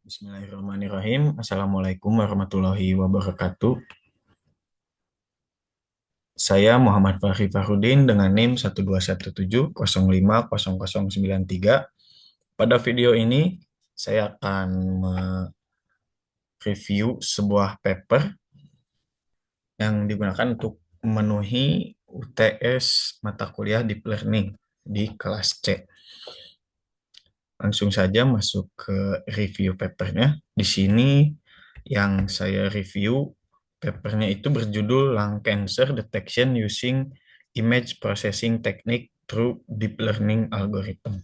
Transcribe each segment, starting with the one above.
Bismillahirrahmanirrahim. Assalamualaikum warahmatullahi wabarakatuh. Saya Muhammad Fahri Farudin dengan NIM 12170500093. Pada video ini, saya akan mereview sebuah paper yang digunakan untuk memenuhi UTS mata kuliah Deep Learning di kelas C. Langsung saja masuk ke review papernya. Di sini yang saya review papernya itu berjudul Lung Cancer Detection Using Image Processing Technique Through Deep Learning Algorithm.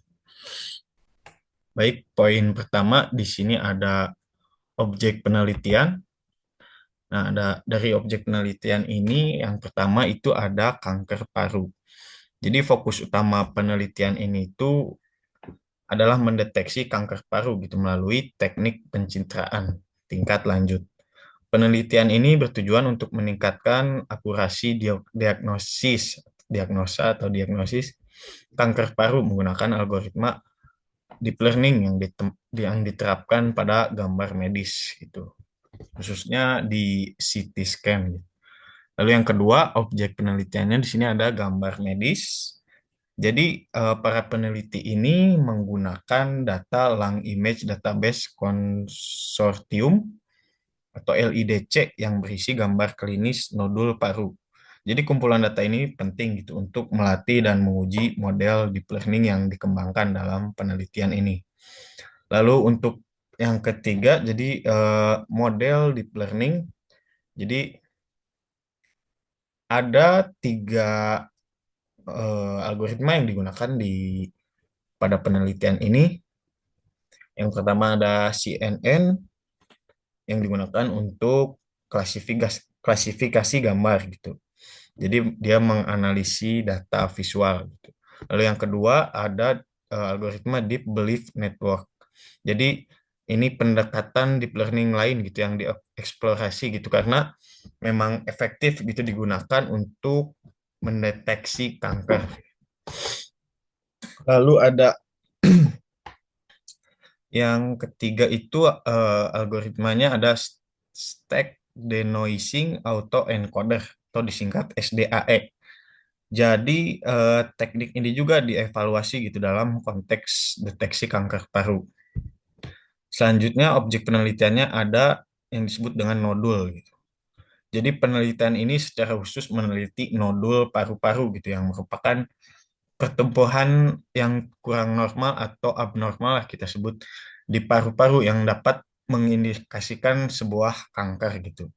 Baik, poin pertama di sini ada objek penelitian. Nah, dari objek penelitian ini yang pertama itu ada kanker paru. Jadi fokus utama penelitian ini itu adalah mendeteksi kanker paru gitu melalui teknik pencitraan tingkat lanjut. Penelitian ini bertujuan untuk meningkatkan akurasi diagnosa kanker paru menggunakan algoritma deep learning yang diterapkan pada gambar medis gitu, khususnya di CT scan. Lalu yang kedua, objek penelitiannya di sini ada gambar medis. Jadi para peneliti ini menggunakan data Lung Image Database Consortium atau LIDC yang berisi gambar klinis nodul paru. Jadi kumpulan data ini penting gitu untuk melatih dan menguji model deep learning yang dikembangkan dalam penelitian ini. Lalu untuk yang ketiga, jadi model deep learning. Jadi ada tiga algoritma yang digunakan pada penelitian ini. Yang pertama ada CNN yang digunakan untuk klasifikasi gambar gitu. Jadi dia menganalisis data visual gitu. Lalu yang kedua ada algoritma Deep Belief Network. Jadi ini pendekatan deep learning lain gitu yang dieksplorasi gitu karena memang efektif gitu digunakan untuk mendeteksi kanker. Lalu ada yang ketiga itu algoritmanya ada Stack Denoising Autoencoder atau disingkat SDAE. Jadi teknik ini juga dievaluasi gitu dalam konteks deteksi kanker paru. Selanjutnya objek penelitiannya ada yang disebut dengan nodul gitu. Jadi penelitian ini secara khusus meneliti nodul paru-paru gitu yang merupakan pertumbuhan yang kurang normal atau abnormal lah kita sebut di paru-paru yang dapat mengindikasikan sebuah kanker gitu.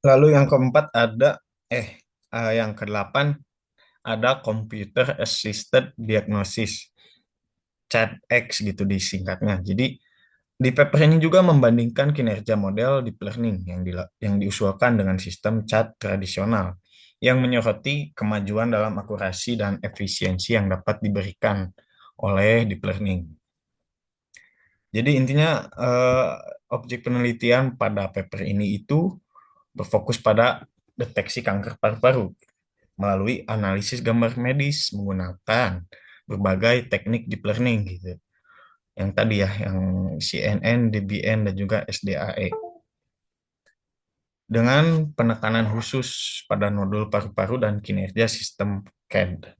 Lalu yang keempat ada yang kedelapan ada Computer Assisted Diagnosis, CADX gitu disingkatnya. Jadi di paper ini juga membandingkan kinerja model deep learning yang diusulkan dengan sistem CAD tradisional yang menyoroti kemajuan dalam akurasi dan efisiensi yang dapat diberikan oleh deep learning. Jadi intinya objek penelitian pada paper ini itu berfokus pada deteksi kanker paru-paru melalui analisis gambar medis menggunakan berbagai teknik deep learning gitu. Yang tadi ya, yang CNN, DBN, dan juga SDAE. Dengan penekanan khusus pada nodul paru-paru dan kinerja sistem CAD.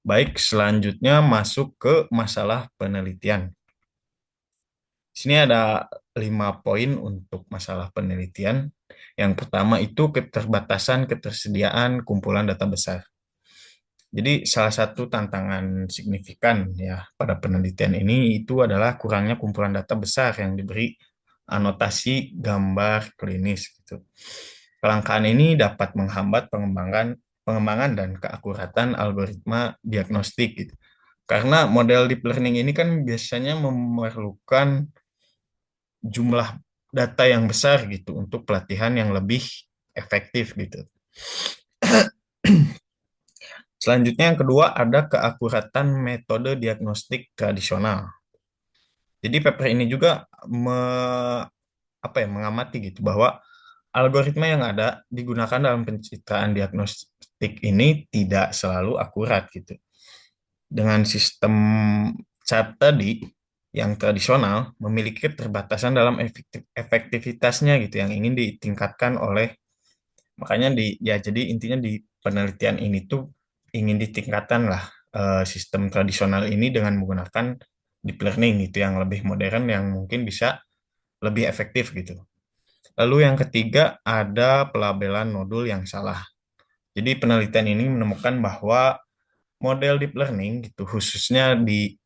Baik, selanjutnya masuk ke masalah penelitian. Di sini ada 5 poin untuk masalah penelitian. Yang pertama itu keterbatasan ketersediaan kumpulan data besar. Jadi salah satu tantangan signifikan ya pada penelitian ini itu adalah kurangnya kumpulan data besar yang diberi anotasi gambar klinis gitu. Kelangkaan ini dapat menghambat pengembangan dan keakuratan algoritma diagnostik gitu. Karena model deep learning ini kan biasanya memerlukan jumlah data yang besar gitu untuk pelatihan yang lebih efektif gitu. Selanjutnya yang kedua ada keakuratan metode diagnostik tradisional. Jadi paper ini juga mengamati gitu bahwa algoritma yang ada digunakan dalam pencitraan diagnostik ini tidak selalu akurat gitu. Dengan sistem CAD tadi, yang tradisional memiliki keterbatasan dalam efektivitasnya gitu yang ingin ditingkatkan oleh makanya ya jadi intinya di penelitian ini tuh ingin ditingkatkan lah sistem tradisional ini dengan menggunakan deep learning gitu yang lebih modern yang mungkin bisa lebih efektif gitu. Lalu yang ketiga ada pelabelan modul yang salah. Jadi penelitian ini menemukan bahwa model deep learning gitu khususnya di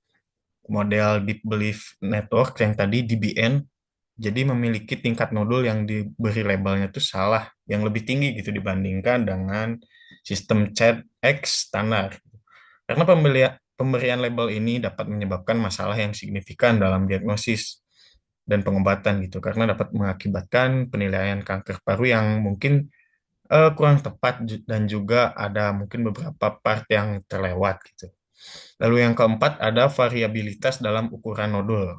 model Deep Belief Network yang tadi DBN jadi memiliki tingkat nodul yang diberi labelnya itu salah yang lebih tinggi gitu dibandingkan dengan sistem ChatX standar. Karena pemberian label ini dapat menyebabkan masalah yang signifikan dalam diagnosis dan pengobatan gitu karena dapat mengakibatkan penilaian kanker paru yang mungkin kurang tepat dan juga ada mungkin beberapa part yang terlewat gitu. Lalu yang keempat ada variabilitas dalam ukuran nodul.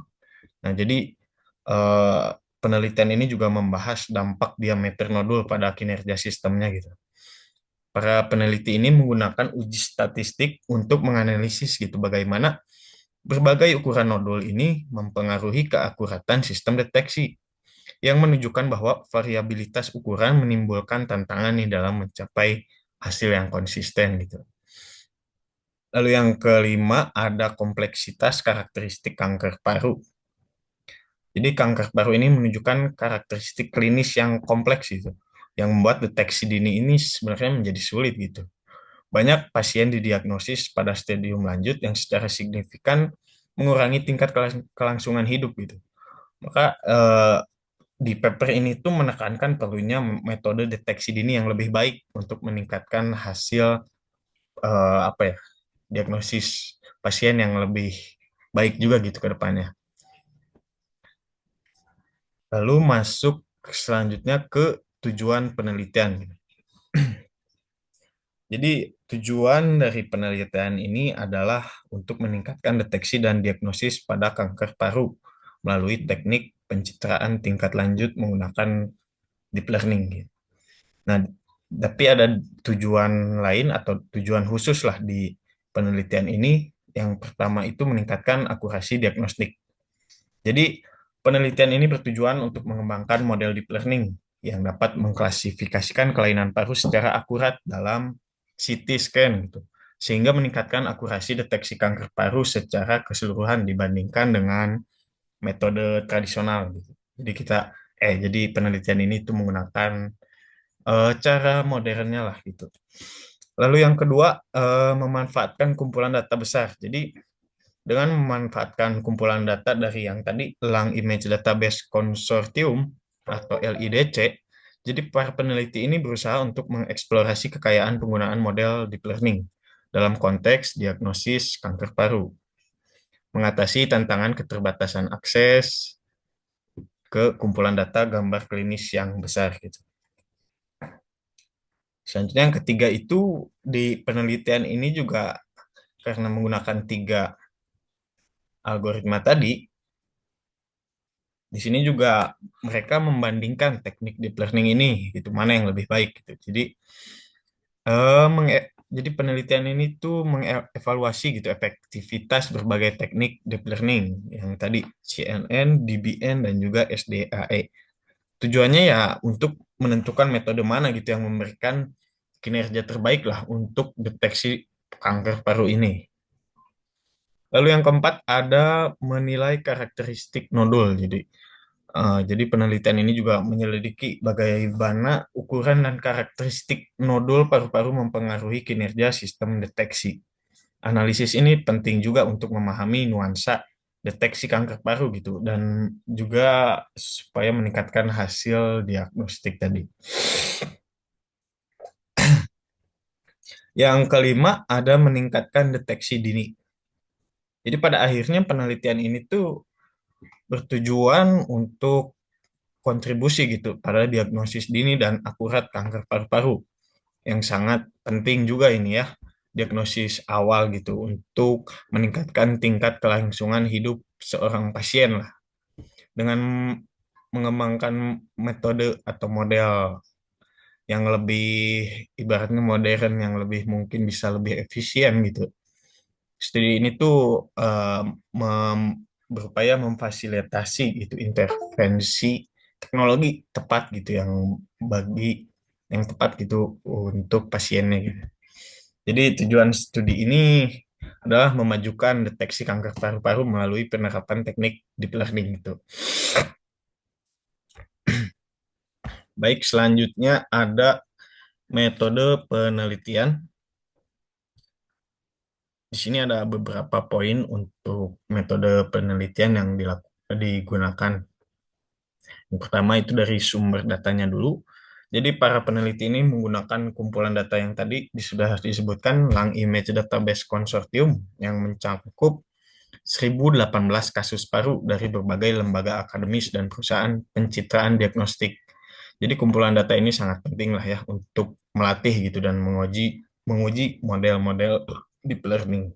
Nah, jadi eh, penelitian ini juga membahas dampak diameter nodul pada kinerja sistemnya gitu. Para peneliti ini menggunakan uji statistik untuk menganalisis gitu bagaimana berbagai ukuran nodul ini mempengaruhi keakuratan sistem deteksi yang menunjukkan bahwa variabilitas ukuran menimbulkan tantangan nih dalam mencapai hasil yang konsisten gitu. Lalu yang kelima ada kompleksitas karakteristik kanker paru. Jadi kanker paru ini menunjukkan karakteristik klinis yang kompleks gitu, yang membuat deteksi dini ini sebenarnya menjadi sulit gitu. Banyak pasien didiagnosis pada stadium lanjut yang secara signifikan mengurangi tingkat kelangsungan hidup gitu. Maka di paper ini tuh menekankan perlunya metode deteksi dini yang lebih baik untuk meningkatkan hasil apa ya diagnosis pasien yang lebih baik juga gitu ke depannya. Lalu masuk selanjutnya ke tujuan penelitian. Jadi tujuan dari penelitian ini adalah untuk meningkatkan deteksi dan diagnosis pada kanker paru melalui teknik pencitraan tingkat lanjut menggunakan deep learning, gitu. Nah, tapi ada tujuan lain atau tujuan khusus lah di penelitian ini. Yang pertama itu meningkatkan akurasi diagnostik. Jadi, penelitian ini bertujuan untuk mengembangkan model deep learning yang dapat mengklasifikasikan kelainan paru secara akurat dalam CT scan gitu, sehingga meningkatkan akurasi deteksi kanker paru secara keseluruhan dibandingkan dengan metode tradisional gitu. Jadi penelitian ini tuh menggunakan cara modernnya lah gitu. Lalu yang kedua, memanfaatkan kumpulan data besar. Jadi dengan memanfaatkan kumpulan data dari yang tadi Lang Image Database Consortium atau LIDC, jadi para peneliti ini berusaha untuk mengeksplorasi kekayaan penggunaan model deep learning dalam konteks diagnosis kanker paru, mengatasi tantangan keterbatasan akses ke kumpulan data gambar klinis yang besar gitu. Selanjutnya yang ketiga itu di penelitian ini juga karena menggunakan tiga algoritma tadi, di sini juga mereka membandingkan teknik deep learning ini, gitu mana yang lebih baik gitu. Jadi penelitian ini tuh mengevaluasi gitu efektivitas berbagai teknik deep learning yang tadi CNN, DBN dan juga SDAE. Tujuannya ya untuk menentukan metode mana gitu yang memberikan kinerja terbaik lah untuk deteksi kanker paru ini. Lalu yang keempat ada menilai karakteristik nodul. Jadi penelitian ini juga menyelidiki bagaimana ukuran dan karakteristik nodul paru-paru mempengaruhi kinerja sistem deteksi. Analisis ini penting juga untuk memahami nuansa deteksi kanker paru gitu dan juga supaya meningkatkan hasil diagnostik tadi. Yang kelima ada meningkatkan deteksi dini. Jadi pada akhirnya penelitian ini tuh bertujuan untuk kontribusi gitu pada diagnosis dini dan akurat kanker paru-paru yang sangat penting juga ini ya diagnosis awal gitu untuk meningkatkan tingkat kelangsungan hidup seorang pasien lah dengan mengembangkan metode atau model yang lebih ibaratnya modern yang lebih mungkin bisa lebih efisien gitu. Studi ini tuh berupaya memfasilitasi itu intervensi teknologi tepat gitu bagi yang tepat gitu untuk pasiennya gitu. Jadi tujuan studi ini adalah memajukan deteksi kanker paru-paru melalui penerapan teknik deep learning gitu. Baik, selanjutnya ada metode penelitian. Di sini ada beberapa poin untuk metode penelitian yang digunakan. Yang pertama itu dari sumber datanya dulu. Jadi para peneliti ini menggunakan kumpulan data yang tadi sudah disebutkan, Lung Image Database Consortium, yang mencakup 1018 kasus paru dari berbagai lembaga akademis dan perusahaan pencitraan diagnostik. Jadi kumpulan data ini sangat penting lah ya untuk melatih gitu dan menguji model-model deep learning.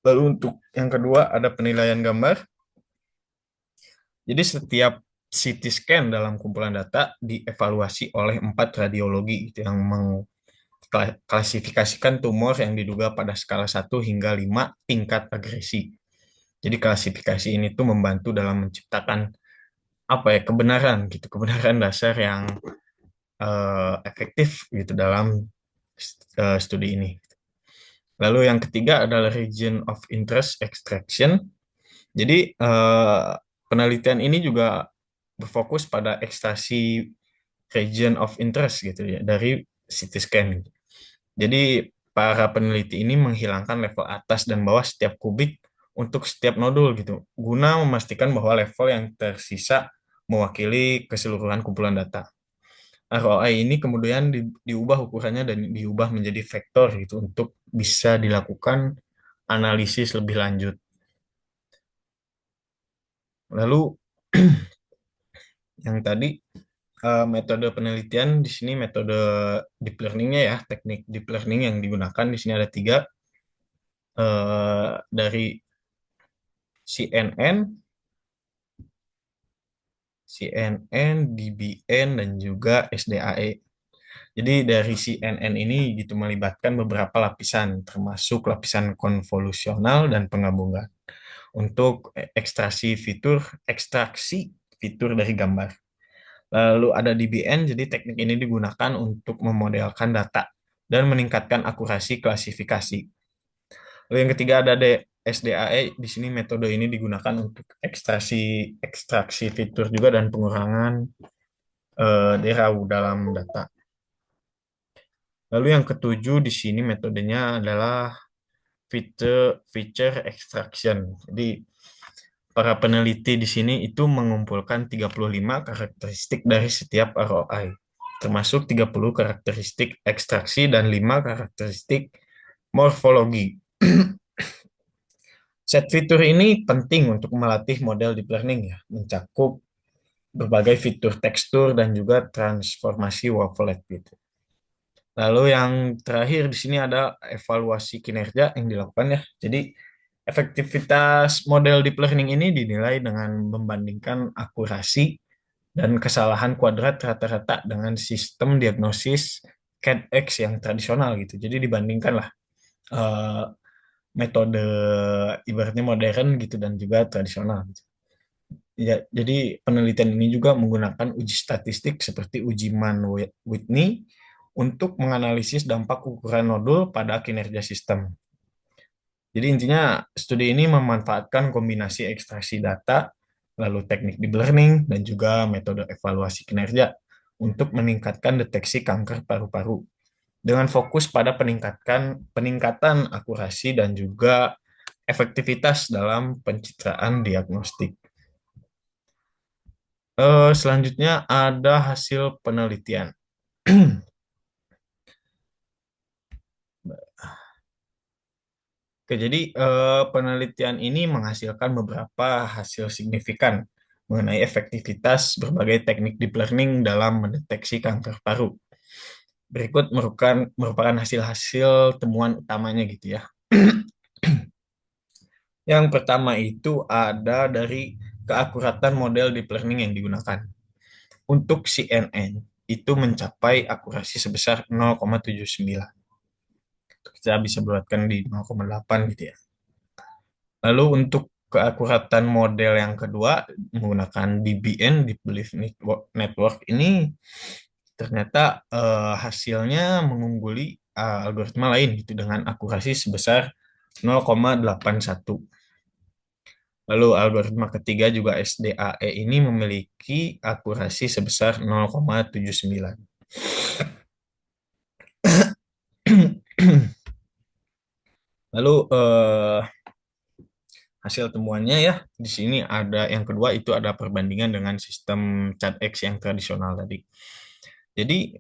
Lalu untuk yang kedua ada penilaian gambar. Jadi setiap CT scan dalam kumpulan data dievaluasi oleh 4 radiologi gitu, yang mengklasifikasikan tumor yang diduga pada skala 1 hingga 5 tingkat agresi. Jadi klasifikasi ini tuh membantu dalam menciptakan apa ya, kebenaran dasar yang efektif gitu dalam studi ini. Lalu yang ketiga adalah region of interest extraction. Jadi penelitian ini juga berfokus pada ekstraksi region of interest gitu ya dari CT scan. Jadi para peneliti ini menghilangkan level atas dan bawah setiap kubik untuk setiap nodul gitu, guna memastikan bahwa level yang tersisa mewakili keseluruhan kumpulan data. ROI ini kemudian diubah ukurannya dan diubah menjadi vektor gitu untuk bisa dilakukan analisis lebih lanjut. Lalu yang tadi metode penelitian di sini metode deep learningnya ya, teknik deep learning yang digunakan di sini ada 3, dari CNN, DBN, dan juga SDAE. Jadi dari CNN ini gitu melibatkan beberapa lapisan, termasuk lapisan konvolusional dan penggabungan untuk ekstraksi fitur dari gambar. Lalu ada DBN, jadi teknik ini digunakan untuk memodelkan data dan meningkatkan akurasi klasifikasi. Lalu yang ketiga ada SDAE, di sini metode ini digunakan untuk ekstraksi fitur juga dan pengurangan derau dalam data. Lalu yang ketujuh di sini metodenya adalah feature extraction. Jadi para peneliti di sini itu mengumpulkan 35 karakteristik dari setiap ROI, termasuk 30 karakteristik ekstraksi dan 5 karakteristik morfologi. Set fitur ini penting untuk melatih model deep learning ya, mencakup berbagai fitur tekstur dan juga transformasi wavelet gitu. Lalu yang terakhir di sini ada evaluasi kinerja yang dilakukan ya. Jadi efektivitas model deep learning ini dinilai dengan membandingkan akurasi dan kesalahan kuadrat rata-rata dengan sistem diagnosis CADX yang tradisional gitu. Jadi dibandingkan lah eh, metode ibaratnya modern gitu dan juga tradisional gitu. Ya, jadi penelitian ini juga menggunakan uji statistik seperti uji Mann-Whitney untuk menganalisis dampak ukuran nodul pada kinerja sistem. Jadi intinya studi ini memanfaatkan kombinasi ekstraksi data, lalu teknik deep learning, dan juga metode evaluasi kinerja untuk meningkatkan deteksi kanker paru-paru dengan fokus pada peningkatan akurasi dan juga efektivitas dalam pencitraan diagnostik. Selanjutnya ada hasil penelitian. Oke, jadi penelitian ini menghasilkan beberapa hasil signifikan mengenai efektivitas berbagai teknik deep learning dalam mendeteksi kanker paru. Berikut merupakan hasil-hasil temuan utamanya gitu ya. Yang pertama itu ada dari keakuratan model deep learning yang digunakan. Untuk CNN itu mencapai akurasi sebesar 0,79. Kita bisa buatkan di 0,8 gitu ya. Lalu untuk keakuratan model yang kedua menggunakan DBN, Deep Belief Network ini ternyata hasilnya mengungguli algoritma lain gitu dengan akurasi sebesar 0,81. Lalu algoritma ketiga juga SDAE ini memiliki akurasi sebesar 0,79. Lalu hasil temuannya ya di sini ada yang kedua itu ada perbandingan dengan sistem ChatX yang tradisional tadi. Jadi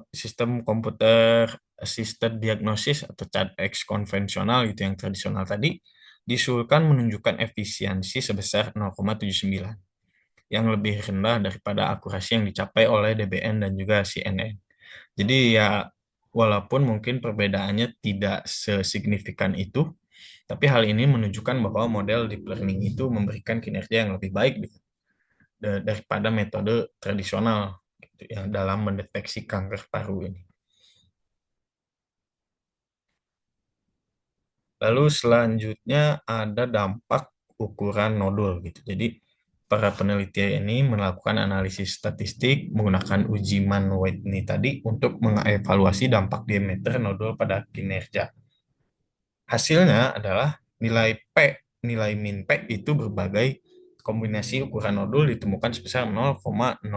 sistem komputer assisted diagnosis atau ChatX konvensional gitu yang tradisional tadi diusulkan menunjukkan efisiensi sebesar 0,79 yang lebih rendah daripada akurasi yang dicapai oleh DBN dan juga CNN. Jadi ya walaupun mungkin perbedaannya tidak sesignifikan itu, tapi hal ini menunjukkan bahwa model deep learning itu memberikan kinerja yang lebih baik daripada metode tradisional gitu, yang dalam mendeteksi kanker paru ini. Lalu selanjutnya ada dampak ukuran nodul gitu. Jadi para peneliti ini melakukan analisis statistik menggunakan uji Mann-Whitney tadi untuk mengevaluasi dampak diameter nodul pada kinerja. Hasilnya adalah nilai P, nilai min P itu berbagai kombinasi ukuran nodul ditemukan sebesar 0,0001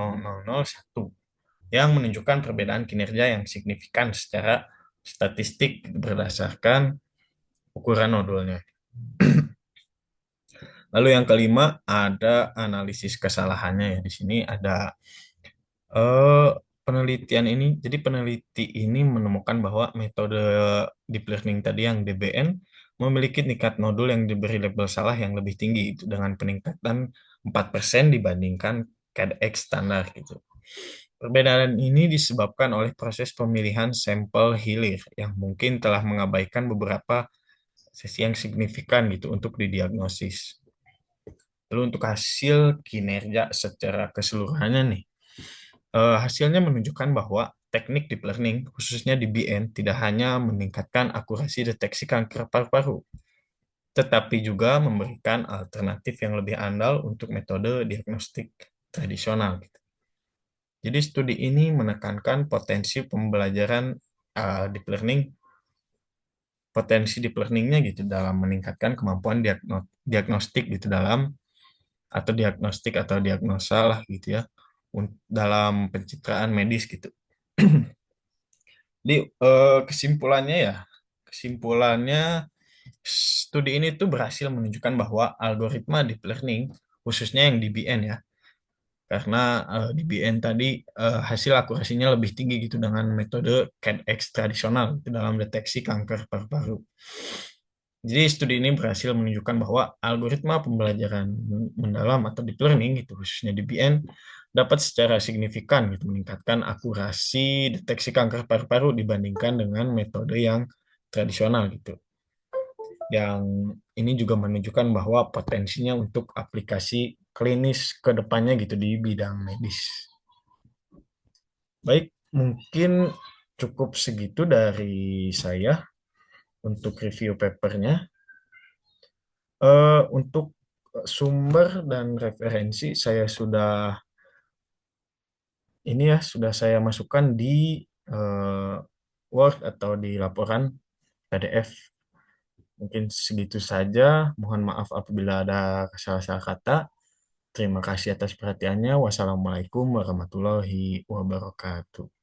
yang menunjukkan perbedaan kinerja yang signifikan secara statistik berdasarkan ukuran nodulnya. Lalu yang kelima ada analisis kesalahannya ya. Di sini ada eh, penelitian ini. Jadi peneliti ini menemukan bahwa metode deep learning tadi yang DBN memiliki tingkat nodul yang diberi label salah yang lebih tinggi itu dengan peningkatan 4% dibandingkan CADX standar gitu. Perbedaan ini disebabkan oleh proses pemilihan sampel hilir yang mungkin telah mengabaikan beberapa sesi yang signifikan gitu untuk didiagnosis. Lalu untuk hasil kinerja secara keseluruhannya nih, hasilnya menunjukkan bahwa teknik deep learning, khususnya di BN, tidak hanya meningkatkan akurasi deteksi kanker paru-paru, tetapi juga memberikan alternatif yang lebih andal untuk metode diagnostik tradisional. Jadi studi ini menekankan potensi pembelajaran deep learning, potensi deep learningnya gitu dalam meningkatkan kemampuan diagnostik gitu dalam atau diagnostik atau diagnosa lah gitu ya dalam pencitraan medis gitu. Jadi kesimpulannya ya, kesimpulannya studi ini tuh berhasil menunjukkan bahwa algoritma deep learning khususnya yang DBN ya, karena DBN tadi hasil akurasinya lebih tinggi gitu dengan metode CADX tradisional itu dalam deteksi kanker paru-paru. Jadi studi ini berhasil menunjukkan bahwa algoritma pembelajaran mendalam atau deep learning itu khususnya DBN dapat secara signifikan gitu meningkatkan akurasi deteksi kanker paru-paru dibandingkan dengan metode yang tradisional gitu. Yang ini juga menunjukkan bahwa potensinya untuk aplikasi klinis ke depannya gitu di bidang medis. Baik, mungkin cukup segitu dari saya untuk review papernya. Untuk sumber dan referensi saya sudah ini ya sudah saya masukkan di eh, Word atau di laporan PDF. Mungkin segitu saja. Mohon maaf apabila ada salah-salah kata. Terima kasih atas perhatiannya. Wassalamualaikum warahmatullahi wabarakatuh.